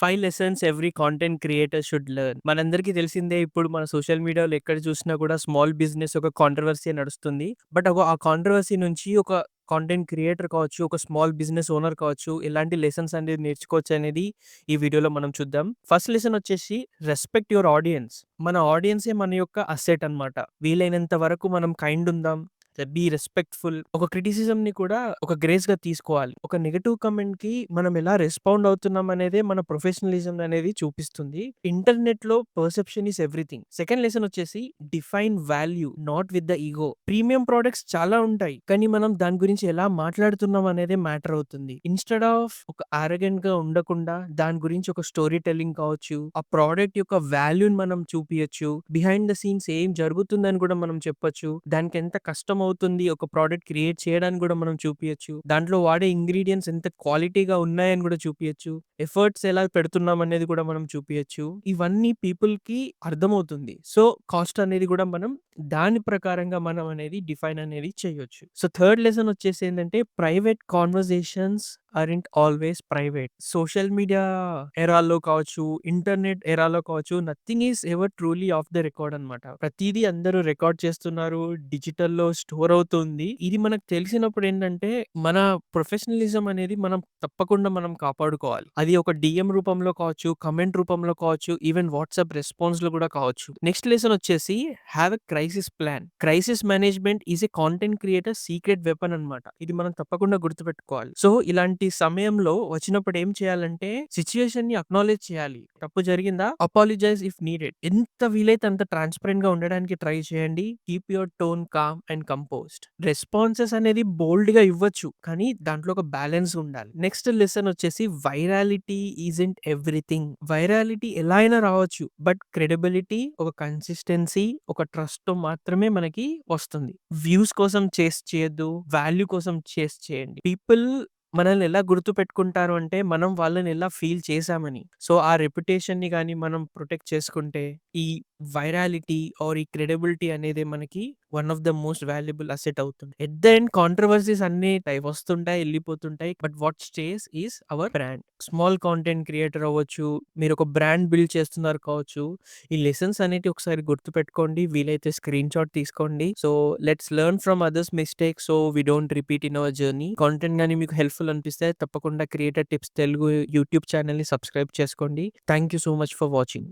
5 lessons every content creator should learn. మనందరికీ తెలిసిందే ఇప్పుడు మన సోషల్ మీడియాలో ఎక్కడ చూసినా కూడా స్మాల్ బిజినెస్ ఒక కాంట్రోవర్సీ నడుస్తుంది. బట్ ఆ కాంట్రోవర్సీ నుంచి ఒక కాంటెంట్ క్రియేటర్ కావచ్చు, ఒక స్మాల్ బిజినెస్ ఓనర్ కావచ్చు, ఎలాంటి లెసన్స్ అనేది నేర్చుకోవచ్చు అనేది ఈ వీడియోలో మనం చూద్దాం. ఫస్ట్ లెసన్ వచ్చేసి రెస్పెక్ట్ యువర్ ఆడియన్స్. మన ఆడియన్సే మన యొక్క అసెట్ అన్నమాట. వీలైనంత వరకు మనం కైండ్ ఉందాం. Be respectful. ఒక క్రిటిసిజంని కూడా ఒక గ్రేస్‌గా తీసుకోవాలి. ఒక నెగెటివ్ కమెంట్‌కి మనం ఎలా రెస్పాండ్ అవుతున్నాం అనేదే మన ప్రొఫెషనలిజం అనేది చూపిస్తుంది. ఇంటర్నెట్‌లో perception is everything. Second lesson వచ్చేసి define value not with the ego. Premium products చాలా ఉంటాయి. కానీ మనం దాని గురించి ఎలా మాట్లాడుతున్నాం అనేదే మ్యాటర్ అవుతుంది. ఇన్‌స్టెడ్ ఆఫ్ ఒక యారగెంట్‌గా ఉండకుండా దాని గురించి ఒక స్టోరీ టెల్లింగ్ కావచ్చు. ఆ ప్రొడక్ట్ యొక్క వాల్యూని మనం చూపియొచ్చు. బిహైండ్ ద సీన్స్ ఏం జరుగుతుందని కూడా మనం చెప్పొచ్చు. దానికి ఎంత కష్టం అవుతుంది ఒక ప్రోడక్ట్ క్రియేట్ చేయడానికి కూడా మనం చూపియొచ్చు. దాంట్లో వాడే ఇంగ్రీడియెంట్స్ ఎంత క్వాలిటీగా ఉన్నాయని కూడా చూపియొచ్చు. ఎఫర్ట్స్ ఎలా పెడుతున్నాం అనేది కూడా మనం చూపియొచ్చు. ఇవన్నీ పీపుల్‌కి అర్థమవుతుంది. సో, కాస్ట్ అనేది కూడా మనం దాని ప్రకారంగా మనం అనేది డిఫైన్ అనేది చేయొచ్చు. సో, థర్డ్ లెసన్ వచ్చేసి ఏంటంటే private conversations aren't always private. Social media ఎరాలో కావచ్చు, ఇంటర్నెట్ ఎరాలో కావచ్చు, nothing is ever truly off the record అన్నమాట. ప్రతీదీ అందరూ రికార్డ్ చేస్తున్నారు. డిజిటల్‌లో స్టోర్ అవుతుంది. ఇది మనకు తెలిసినప్పుడు ఏంటంటే, మన ప్రొఫెషనలిజం అనేది తప్పకుండా మనం కాపాడుకోవాలి. అది ఒక డీఎం రూపంలో కావచ్చు, కామెంట్ రూపంలో కావచ్చు, ఈవెన్ వాట్సాప్ రెస్పాన్స్‌లో కూడా కావచ్చు. నెక్స్ట్ లెసన్ వచ్చేసి have a crisis plan. Crisis management is a content creator secret weapon అన్నమాట. ఇది మనం తప్పకుండా గుర్తుపెట్టుకోవాలి. సో, ఇలాంటి సమయంలో వచ్చినప్పుడు ఏం చేయాలంటే సిట్యుయేషన్‌ని అక్నాలెడ్జ్ చేయాలి. తప్పు జరిగిందా? Apologise if needed. ఎంత వీలైతే అంత ట్రాన్స్‌పరెంట్‌గా ఉండడానికి ట్రై చేయండి. Keep your tone calm and composed. Responses అనేది బోల్డ్‌గా ఇవ్వచ్చు. కానీ దాంట్లో ఒక బ్యాలెన్స్ ఉండాలి. నెక్స్ట్ లెసన్ వచ్చేసి వైరాలిటీ ఈజంట్ ఎవ్రీథింగ్. వైరాలిటీ ఎలా అయినా రావచ్చు. బట్ క్రెడిబిలిటీ, ఒక కన్సిస్టెన్సీ, ఒక ట్రస్ట్‌తో మాత్రమే మనకి వస్తుంది. వ్యూస్ కోసం చేస్ చేయొద్దు. వాల్యూ కోసం చేస్ చేయండి. పీపుల్ మనల్ని ఎలా గుర్తుపెట్టుకుంటారు అంటే, మనం వాళ్ళని ఎలా ఫీల్ చేశామని. సో, ఆ రెప్యుటేషన్‌ని గాని మనం ప్రొటెక్ట్ చేసుకుంటే, ఈ వైరాలిటీ ఆర్ ఈ క్రెడిబిలిటీ అనేది మనకి one of the most valuable asset అవుతుంది. ఎట్ ద ఎండ్ కాంట్రోవర్సీస్ అన్నీ వస్తుంటాయి, ఎళ్ళిపోతుంటాయి. But what stays is our brand. Small content creator అవ్వచ్చు, మీరు ఒక బ్రాండ్ బిల్డ్ చేస్తున్నారు కావచ్చు. ఈ లెసన్స్ అనేటివి ఒకసారి గుర్తుపెట్టుకోండి. వీలైతే స్క్రీన్ షాట్ తీసుకోండి. So, let's learn from others mistakes so we don't repeat in our journey. Content గాని మీకు హెల్ప్‌ఫుల్ అనిపిస్తే తప్పకుండా క్రియేటర్ టిప్స్ తెలుగు యూట్యూబ్ ఛానెల్‌ని సబ్స్క్రైబ్ చేసుకోండి. Thank you so much for watching.